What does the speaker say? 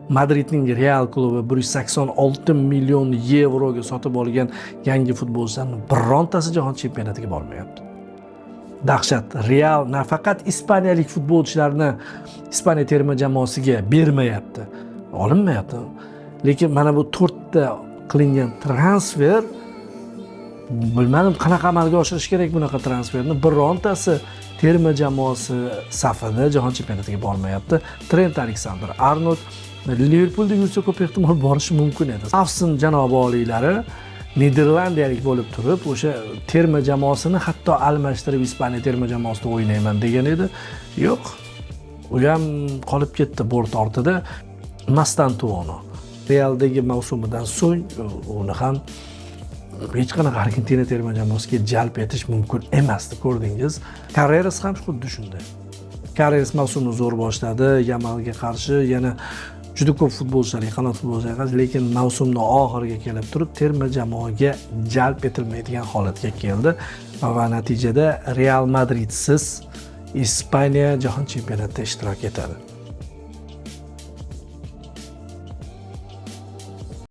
Madridning Real klubi 186 million yevroga sotib olgan yangi futbolchilarning birontasi jahon chempionatiga bormayapti. Dahshat. Real nafaqat ispaniyalik futbolchilarni Ispaniya terma jamoasiga bermayapti, olinmayapti. Lekin mana bu 4 ta qilingan transfer, bilmadim qanaqa amalga oshirish kerak bunaqa transferni. Birontasi terma jamoasi safida jahon chempionatiga bormayapti. Trent Alexander-Arnold Liverpoolda yursa ko'p ehtimol borishi mumkin edi. Afsun janob oliylari Niderlandiyalik bo'lib turib, o'sha terma jamoasini hatto almashtirib Ispaniya terma jamoasida o'ynayman degan edi. Yo'q. U ham qolib ketdi bort ortida. Mastantuono Realdagi mavsumidan so'ng uni ham hech qanaqa Argentina terma jamoasiga jalb etish mumkin emasdi, ko'rdingiz. Carreras ham xuddi shunday. Carreras mavsumni zo'r boshladi, Yamalga qarshi yana juda ko'p futbolchilarga, qanot futbolchilarga qarshi, lekin mavsumning oxiriga kelib turib terma jamoaga jalb etilmaydigan holatga keldi va natijada Real Madridsiz Ispaniya jahon chempionatida ishtirok etadi.